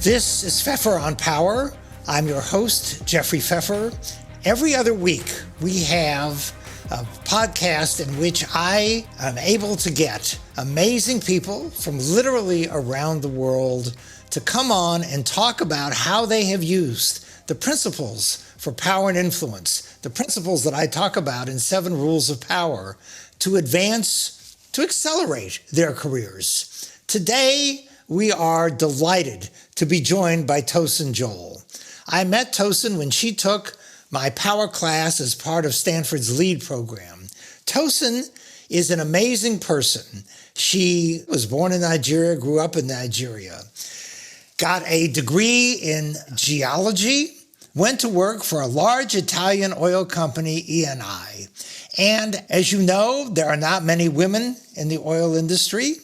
This is Pfeffer on Power. I'm your host, Jeffrey Pfeffer. Every other week, we have a podcast in which I am able to get amazing people from literally around the world to come on and talk about how they have used the principles for power and influence, the principles that I talk about in 7 Rules of Power, to advance, to accelerate their careers. Today, we are delighted to be joined by Tosin Joel. I met Tosin when she took my power class as part of Stanford's LEAD program. Tosin is an amazing person. She was born in Nigeria, grew up in Nigeria, got a degree in geology, went to work for a large Italian oil company, Eni. And as you know, there are not many women in the oil industry.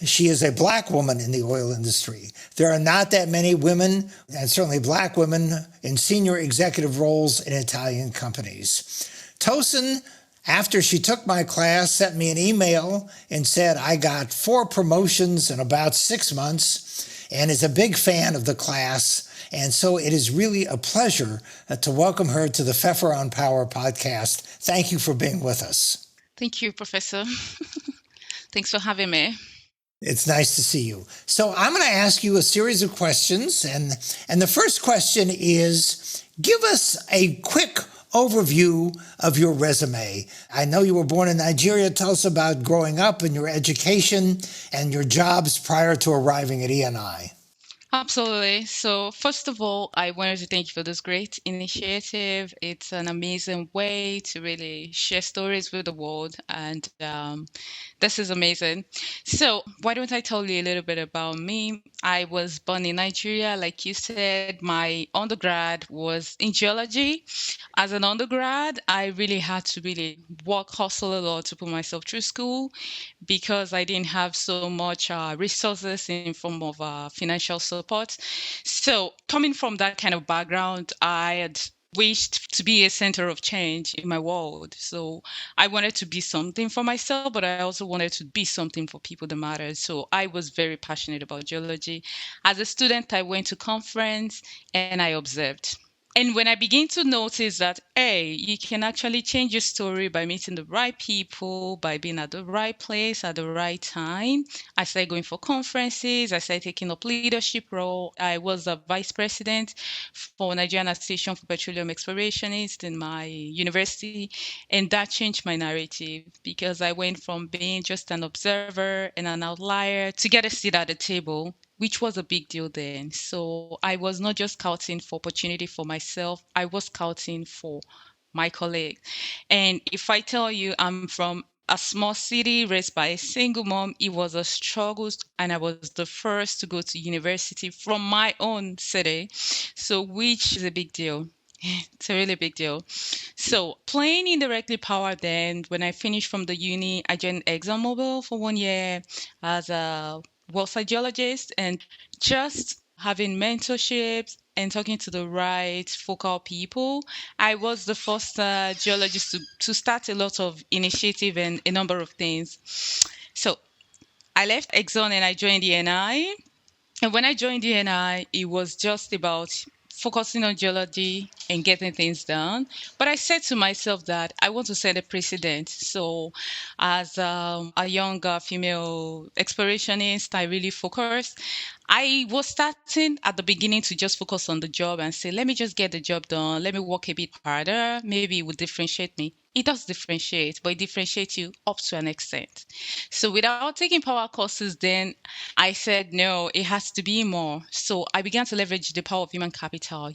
She is a Black woman in the oil industry. There are not that many women, and certainly Black women, in senior executive roles in Italian companies. Tosin, after she took my class, sent me an email and said, I got 4 promotions in about 6 months, and is a big fan of the class. And so it is really a pleasure to welcome her to the Pfeffer on Power podcast. Thank you for being with us. Thank you, Professor. Thanks for having me. It's nice to see you. So I'm going to ask you a series of questions. And the first question is, give us a quick overview of your resume. I know you were born in Nigeria. Tell us about growing up and your education and your jobs prior to arriving at Eni. Absolutely. So first of all, I wanted to thank you for this great initiative. It's an amazing way to really share stories with the world. And this is amazing. So why don't I tell you a little bit about me? I was born in Nigeria. Like you said, my undergrad was in geology. As an undergrad, I really had to really hustle a lot to put myself through school because I didn't have so much resources in form of financial support. So coming from that kind of background, I had wished to be a center of change in my world. So I wanted to be something for myself, but I also wanted to be something for people that mattered. So I was very passionate about geology. As a student, I went to conference and I observed. And when I begin to notice that, hey, you can actually change your story by meeting the right people, by being at the right place at the right time, I started going for conferences. I started taking up leadership role. I was a vice president for Nigerian Association for Petroleum Explorationists in my university. And that changed my narrative because I went from being just an observer and an outlier to get a seat at the table, which was a big deal then. So I was not just scouting for opportunity for myself, I was scouting for my colleagues. And if I tell you I'm from a small city raised by a single mom, it was a struggle, and I was the first to go to university from my own city, so which is a big deal. It's a really big deal. So playing indirectly power then, when I finished from the uni, I joined ExxonMobil for 1 year as a wellsite geologist, and just having mentorships and talking to the right focal people. I was the first geologist to start a lot of initiative and a number of things. So I left Exxon and I joined the NI. And when I joined the NI, it was just about focusing on geology and getting things done. But I said to myself that I want to set a precedent. So as a young female explorationist, I really focused. I was starting at the beginning to just focus on the job and say, let me just get the job done. Let me work a bit harder. Maybe it would differentiate me. It does differentiate, but it differentiates you up to an extent. So without taking power courses, then I said, no, it has to be more. So I began to leverage the power of human capital.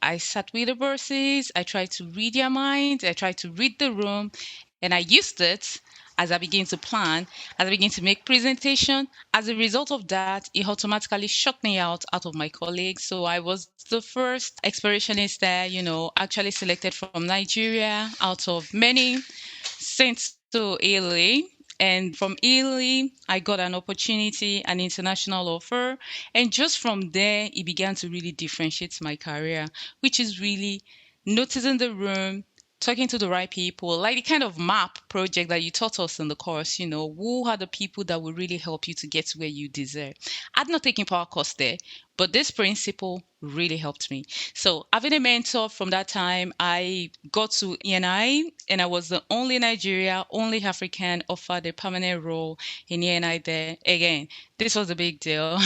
I sat with the bosses, I tried to read their minds, I tried to read the room, and I used it as I began to plan, as I began to make presentation. As a result of that, it automatically shut me out of my colleagues. So I was the first explorationist there, actually selected from Nigeria out of many sent to Italy. And from Italy, I got an opportunity, an international offer. And just from there, it began to really differentiate my career, which is really noticing the room, talking to the right people, like the kind of map project that you taught us in the course, who are the people that will really help you to get to where you deserve. I'd not taken power course there, but this principle really helped me. So having a mentor from that time, I got to ENI and I was the only Nigeria, only African offered a permanent role in ENI there. Again, this was a big deal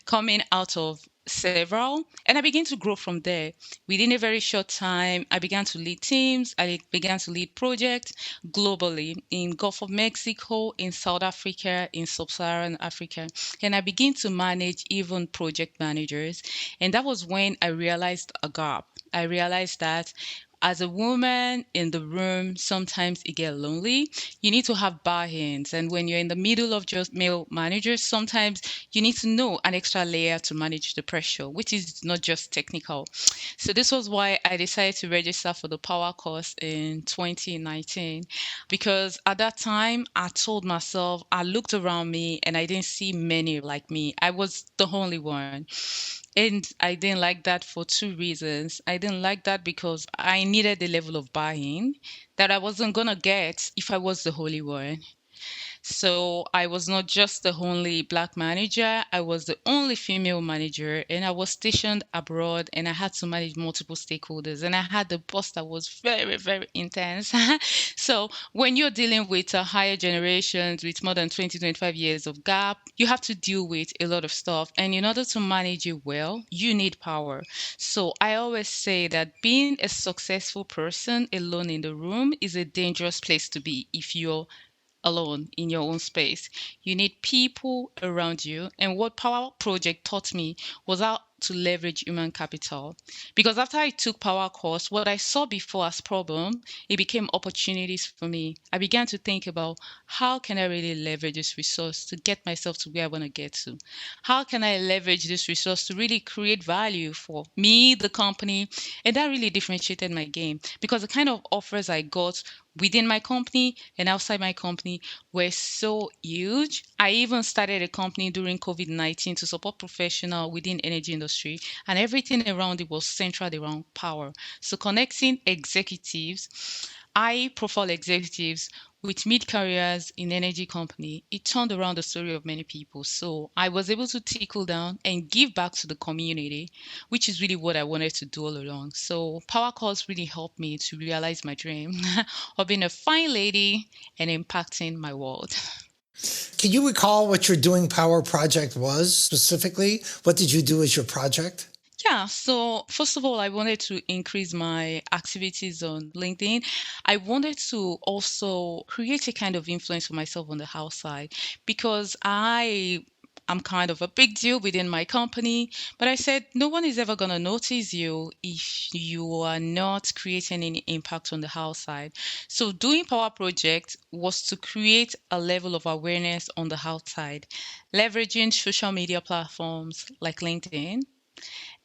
coming out of several, and I began to grow from there. Within a very short time, I began to lead teams. I began to lead projects globally in Gulf of Mexico, in South Africa, in Sub-Saharan Africa, and I began to manage even project managers. And that was when I realized a gap. I realized that as a woman in the room, sometimes it gets lonely. You need to have buy-ins. And when you're in the middle of just male managers, sometimes you need to know an extra layer to manage the pressure, which is not just technical. So this was why I decided to register for the power course in 2019, because at that time I told myself, I looked around me and I didn't see many like me. I was the only one. And I didn't like that for two reasons. I didn't like that because I needed the level of buy-in that I wasn't gonna get if I was the holy one. So I was not just the only black manager, I was the only female manager, and I was stationed abroad and I had to manage multiple stakeholders. And I had the boss that was very, very intense. So when you're dealing with higher generations with more than 20, 25 years of gap, you have to deal with a lot of stuff. And in order to manage it well, you need power. So I always say that being a successful person alone in the room is a dangerous place to be if you're alone in your own space. You need people around you. And what Power Project taught me was how to leverage human capital. Because after I took Power course, what I saw before as problem, it became opportunities for me. I began to think about how can I really leverage this resource to get myself to where I want to get to? How can I leverage this resource to really create value for me, the company? And that really differentiated my game because the kind of offers I got within my company and outside my company were so huge. I even started a company during COVID-19 to support professionals within energy industry, and everything around it was centered around power. So connecting executives, high profile executives with mid careers in energy company, it turned around the story of many people. So I was able to trickle down and give back to the community, which is really what I wanted to do all along. So Power Calls really helped me to realize my dream of being a fine lady and impacting my world. Can you recall what your Doing Power project was specifically? What did you do as your project? Yeah, so first of all, I wanted to increase my activities on LinkedIn. I wanted to also create a kind of influence for myself on the outside because I'm kind of a big deal within my company, but I said no one is ever going to notice you if you are not creating any impact on the outside. So doing Power Project was to create a level of awareness on the outside, leveraging social media platforms like LinkedIn,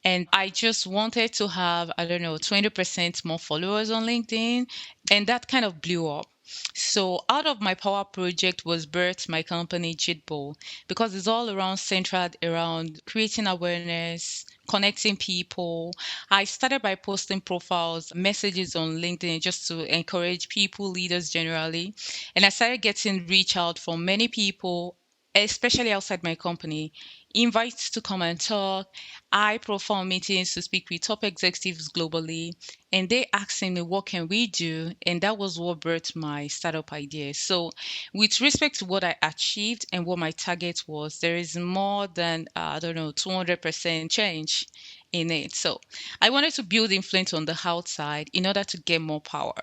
and I just wanted to have, I don't know, 20% more followers on LinkedIn. And that kind of blew up. So out of my power project was birthed my company GTBOOL because it's all around centered around creating awareness, connecting people. I started by posting profiles, messages on LinkedIn just to encourage people, leaders generally. And I started getting reach out from many people, especially outside my company, invites to come and talk, high profile meetings to speak with top executives globally, and they asking me what can we do, and that was what birthed my startup idea. So with respect to what I achieved and what my target was, there is more than I don't know 200% change in it. So I wanted to build influence on the outside in order to get more power.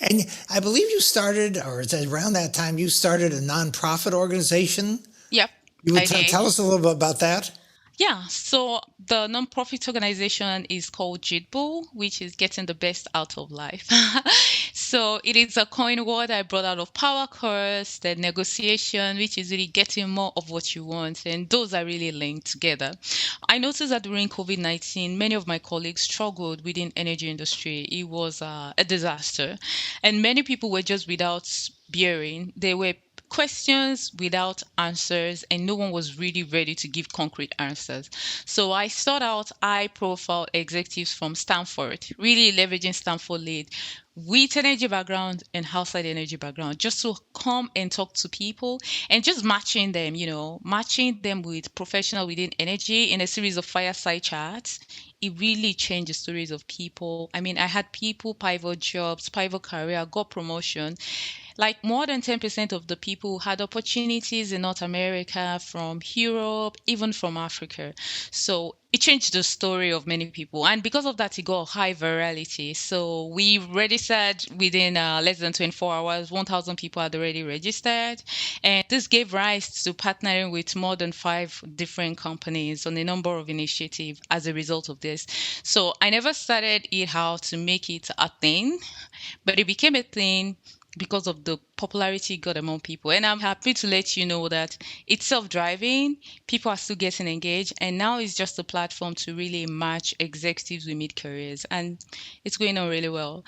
And I believe you started, or around that time, you started a nonprofit organization. Yep, You would I did. tell us a little bit about that. Yeah, so the nonprofit organization is called GTBOOL, which is getting the best out of life. So it is a coin word I brought out of Power Course, the negotiation, which is really getting more of what you want. And those are really linked together. I noticed that during COVID-19, many of my colleagues struggled within energy industry. It was a disaster. And many people were just without bearing. They were questions without answers, and no one was really ready to give concrete answers. So I sought out high profile executives from Stanford, really leveraging Stanford lead. with energy background and outside energy background, just to come and talk to people and just matching them, matching them with professional within energy in a series of fireside chats. It really changed the stories of people. I mean, I had people pivot jobs, pivot career, got promotion. Like more than 10% of the people had opportunities in North America, from Europe, even from Africa. So it changed the story of many people. And because of that, it got high virality. So we registered within less than 24 hours. 1,000 people had already registered. And this gave rise to partnering with more than 5 different companies on a number of initiatives as a result of this. So I never started it out to make it a thing, but it became a thing because of the popularity it got among people. And I'm happy to let you know that it's self-driving. People are still getting engaged. And now it's just a platform to really match executives with mid-careers. And it's going on really well.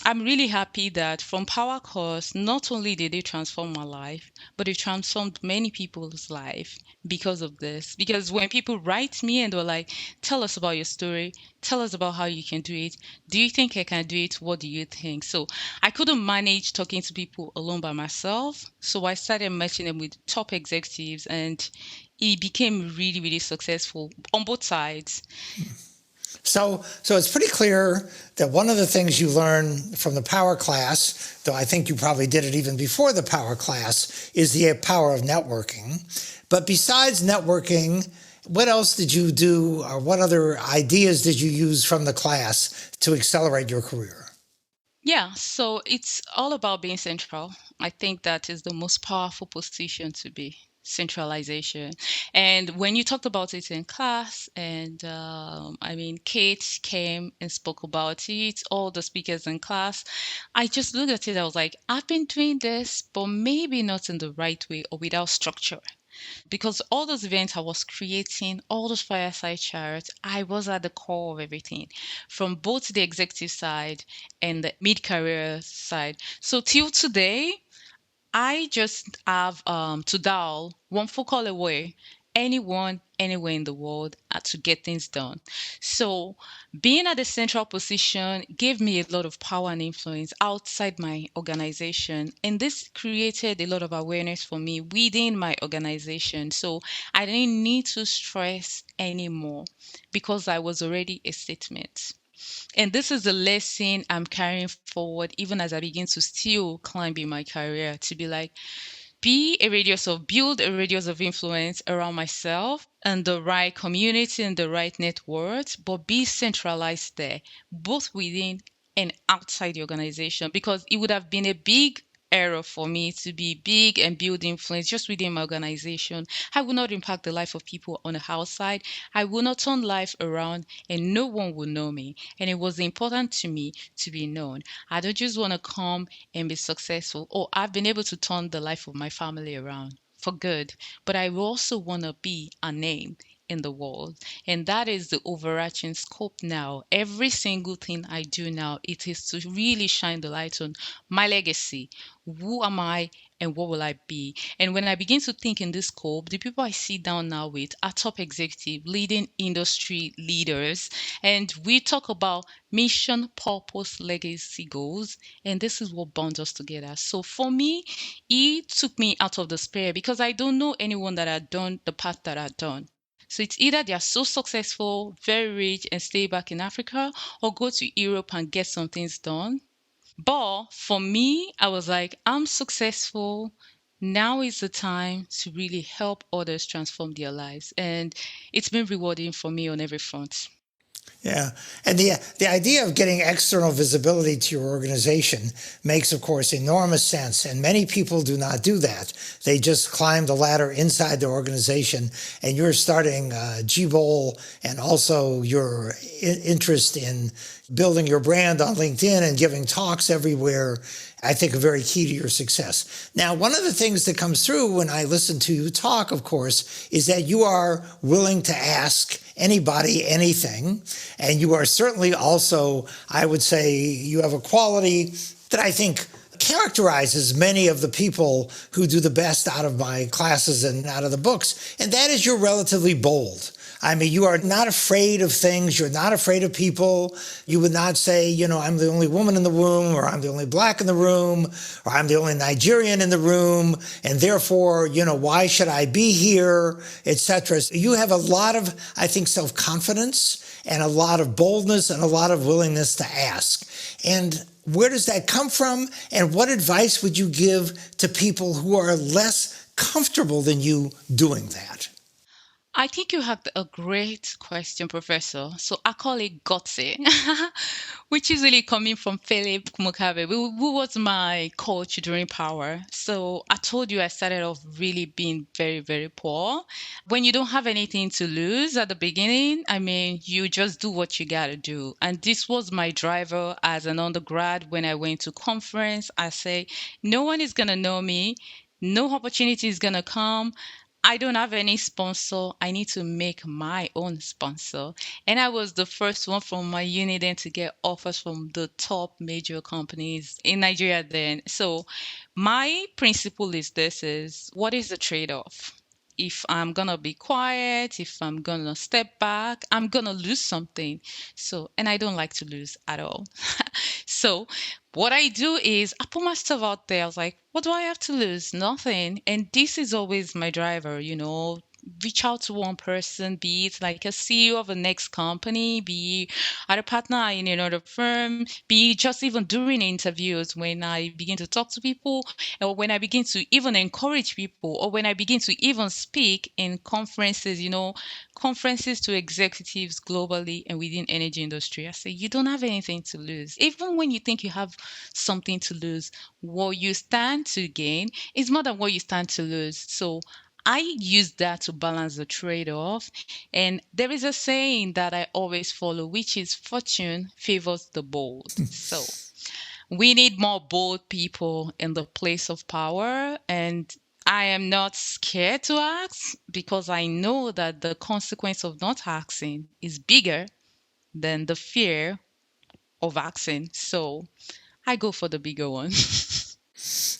I'm really happy that from Power Course, not only did it transform my life, but it transformed many people's life because of this. Because when people write me and they're like, tell us about your story, tell us about how you can do it. Do you think I can do it? What do you think? So I couldn't manage talking to people alone by myself. So I started matching them with top executives, and it became really, really successful on both sides. So it's pretty clear that one of the things you learn from the power class, though I think you probably did it even before the power class, is the power of networking. But besides networking, what else did you do, or what other ideas did you use from the class to accelerate your career? Yeah, so it's all about being central. I think that is the most powerful position to be, centralization. And when you talked about it in class, and I mean, Kate came and spoke about it, all the speakers in class, I just looked at it. I was like, I've been doing this, but maybe not in the right way or without structure, because all those events I was creating, all those fireside chats, I was at the core of everything from both the executive side and the mid-career side. So till today, I just have to dial one phone call away, anyone, anywhere in the world, to get things done. So being at the central position gave me a lot of power and influence outside my organization. And this created a lot of awareness for me within my organization. So I didn't need to stress anymore because I was already a statement. And this is the lesson I'm carrying forward even as I begin to still climb in my career, to be like, build a radius of influence around myself and the right community and the right network, but be centralized there, both within and outside the organization, because it would have been a big error for me to be big and build influence just within my organization. I will not impact the life of people on the outside. I will not turn life around and no one will know me. And it was important to me to be known. I don't just want to come and be successful. Oh, I've been able to turn the life of my family around for good, but I also want to be a name in the world. And that is the overarching scope now. Every single thing I do now, it is to really shine the light on my legacy. Who am I and what will I be? And when I begin to think in this scope, the people I sit down now with are top executive, leading industry leaders. And we talk about mission, purpose, legacy, goals. And this is what bonds us together. So for me, it took me out of despair because I don't know anyone that had done the path that I've done. So it's either they are so successful, very rich, and stay back in Africa, or go to Europe and get some things done. But for me, I was like, I'm successful. Now is the time to really help others transform their lives. And it's been rewarding for me on every front. Yeah. And the idea of getting external visibility to your organization makes, of course, enormous sense. And many people do not do that. They just climb the ladder inside their organization. And you're starting GTBOOL, and also your interest in building your brand on LinkedIn and giving talks everywhere, I think, are very key to your success. Now, one of the things that comes through when I listen to you talk, of course, is that you are willing to ask anybody anything. And you are certainly also, I would say, you have a quality that I think characterizes many of the people who do the best out of my classes and out of the books. And that is you're relatively bold. I mean, you are not afraid of things. You're not afraid of people. You would not say, I'm the only woman in the room, or I'm the only black in the room, or I'm the only Nigerian in the room, and therefore, why should I be here, etc. You have a lot of, I think, self-confidence and a lot of boldness and a lot of willingness to ask. And where does that come from? And what advice would you give to people who are less comfortable than you doing that? I think you have a great question, Professor. So I call it gutsy, which is really coming from Philip Mukabe, who was my coach during Power. So I told you I started off really being very, very poor. When you don't have anything to lose at the beginning, I mean, you just do what you got to do. And this was my driver as an undergrad. When I went to conference, I say, no one is going to know me. No opportunity is going to come. I don't have any sponsor. I need to make my own sponsor. And I was the first one from my unit then to get offers from the top major companies in Nigeria then. So my principle is what is the trade-off? If I'm going to be quiet, if I'm going to step back, I'm going to lose something. So, and I don't like to lose at all. So what I do is I put myself out there. I was like, what do I have to lose? Nothing. And this is always my driver, reach out to one person, be it like a CEO of a next company, be at a partner in another firm, be just even during interviews when I begin to talk to people, or when I begin to even encourage people, or when I begin to even speak in conferences, conferences to executives globally and within energy industry. I say, you don't have anything to lose. Even when you think you have something to lose, what you stand to gain is more than what you stand to lose. So I use that to balance the trade-off. And there is a saying that I always follow, which is fortune favors the bold. So we need more bold people in the place of power. And I am not scared to ask because I know that the consequence of not asking is bigger than the fear of asking. So I go for the bigger one.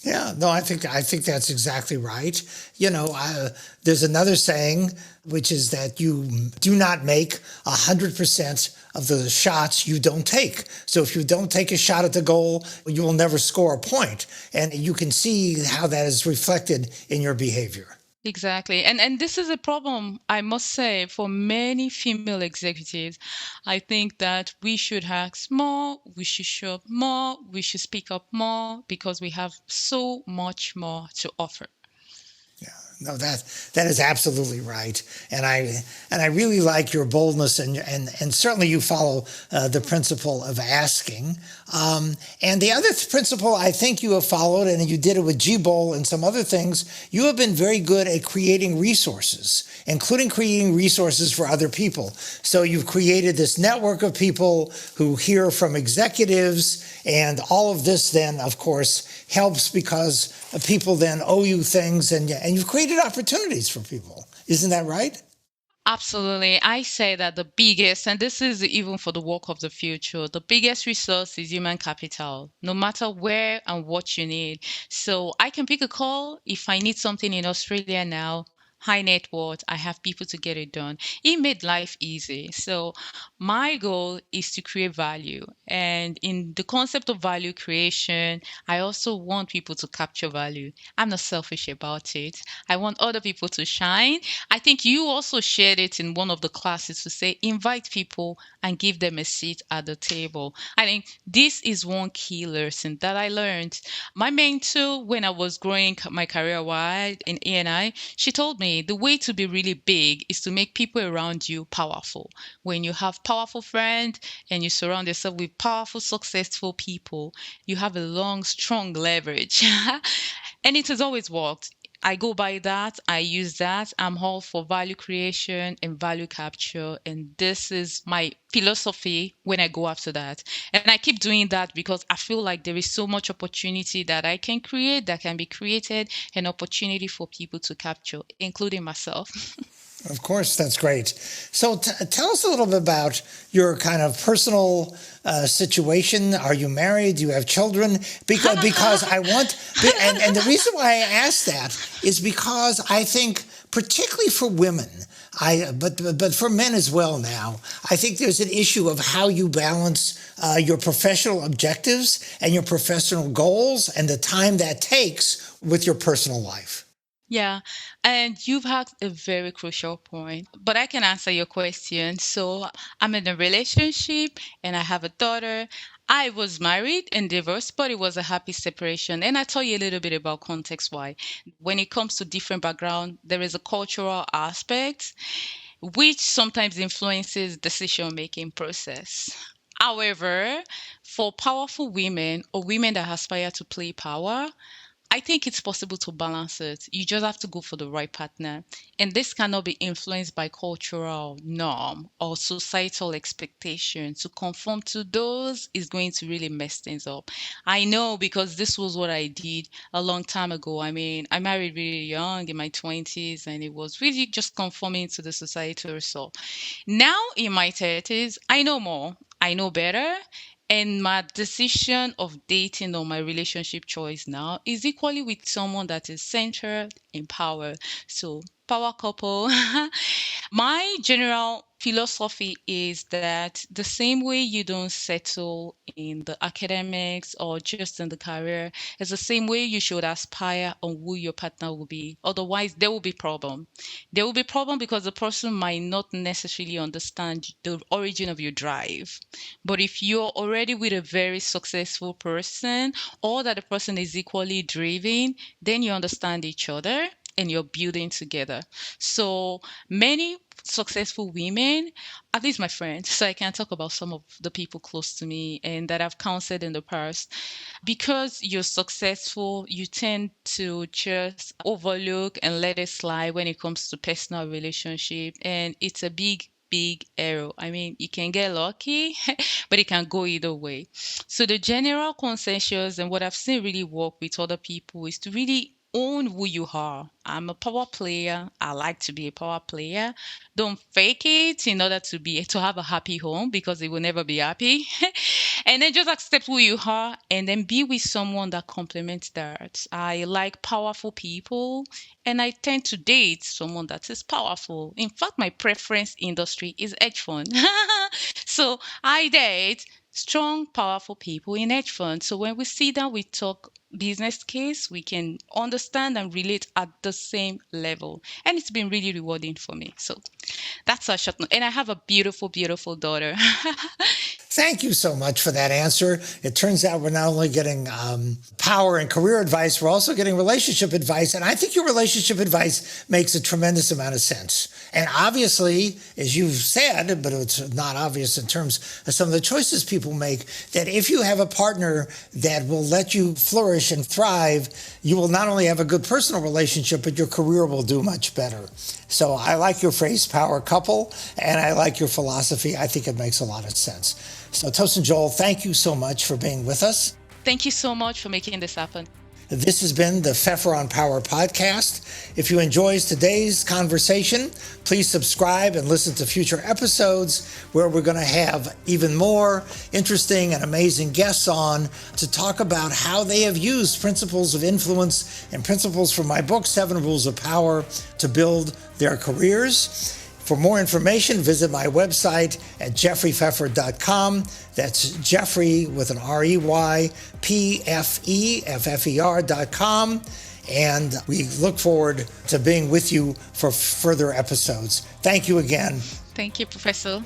Yeah, no, I think that's exactly right. There's another saying, which is that you do not make 100% of the shots you don't take. So if you don't take a shot at the goal, you will never score a point. And you can see how that is reflected in your behavior. Exactly. And this is a problem, I must say, for many female executives. I think that we should ask more, we should show up more, we should speak up more because we have so much more to offer. Yeah, no, that is absolutely right, and I really like your boldness, and certainly you follow the principle of asking. And the other principle I think you have followed, and you did it with GTBOOL and some other things. You have been very good at creating resources, including creating resources for other people. So you've created this network of people who hear from executives, and all of this then, of course, helps because people then owe you things, and you've created opportunities for people. Isn't that right? Absolutely. I say that the biggest, and this is even for the work of the future, the biggest resource is human capital, no matter where and what you need. So I can pick a call if I need something in Australia now. High net worth, I have people to get it done. It made life easy. So my goal is to create value. And in the concept of value creation, I also want people to capture value. I'm not selfish about it. I want other people to shine. I think you also shared it in one of the classes to say, invite people and give them a seat at the table. I think this is one key lesson that I learned. My mentor, when I was growing my career wide in E&I, she told me the way to be really big is to make people around you powerful. When you have powerful friends and you surround yourself with powerful, successful people, you have a long, strong leverage. And it has always worked. I go by that. I use that. I'm all for value creation and value capture. And this is my philosophy when I go after that. And I keep doing that because I feel like there is so much opportunity that I can create, that can be created, an opportunity for people to capture, including myself. Of course, that's great. So tell us a little bit about your kind of personal situation. Are you married? Do you have children? Because I want, and the reason why I ask that is because I think particularly for women. But for men as well now, I think there's an issue of how you balance your professional objectives and your professional goals and the time that takes with your personal life. Yeah, and you've had a very crucial point, but I can answer your question. So I'm in a relationship and I have a daughter. I was married and divorced, but it was a happy separation. And I tell you a little bit about context why. When it comes to different background, there is a cultural aspect which sometimes influences decision-making process. However, for powerful women or women that aspire to play power, I think it's possible to balance it. You just have to go for the right partner. And this cannot be influenced by cultural norm or societal expectation. To conform to those is going to really mess things up. I know because this was what I did a long time ago. I mean, I married really young in my 20s and it was really just conforming to the society or so. Now in my 30s, I know more. I know better. And my decision of dating or my relationship choice now is equally with someone that is centered in power. So, power couple. My general philosophy is that the same way you don't settle in the academics or just in the career is the same way you should aspire on who your partner will be. Otherwise, there will be problem. There will be problem because the person might not necessarily understand the origin of your drive. But if you're already with a very successful person or that the person is equally driven, then you understand each other and you're building together. So many successful women, at least my friends, so I can talk about some of the people close to me and that I've counseled in the past. Because you're successful, you tend to just overlook and let it slide when it comes to personal relationship. And it's a big error. I mean, you can get lucky, but it can go either way. So the general consensus and what I've seen really work with other people is to really own who you are. I'm a power player. I like to be a power player. Don't fake it in order to have a happy home because it will never be happy. And then just accept who you are and then be with someone that complements that. I like powerful people and I tend to date someone that is powerful. In fact, my preference industry is hedge fund. So I date strong, powerful people in hedge funds. So when we sit down, we talk business case, we can understand and relate at the same level. And it's been really rewarding for me. So that's a short note. And I have a beautiful, beautiful daughter. Thank you so much for that answer. It turns out we're not only getting power and career advice, we're also getting relationship advice. And I think your relationship advice makes a tremendous amount of sense. And obviously, as you've said, but it's not obvious in terms of some of the choices people make, that if you have a partner that will let you flourish and thrive, you will not only have a good personal relationship, but your career will do much better. So I like your phrase power couple, and I like your philosophy. I think it makes a lot of sense. So Tosin Joel, thank you so much for being with us. Thank you so much for making this happen. This has been the Pfeffer on Power podcast. If you enjoyed today's conversation, please subscribe and listen to future episodes where we're going to have even more interesting and amazing guests on to talk about how they have used principles of influence and principles from my book, 7 Rules of Power, to build their careers. For more information, visit my website at jeffreypfeffer.com. That's Jeffrey with an R-E-Y, P-F-E-F-F-E-R.com. And we look forward to being with you for further episodes. Thank you again. Thank you, Professor.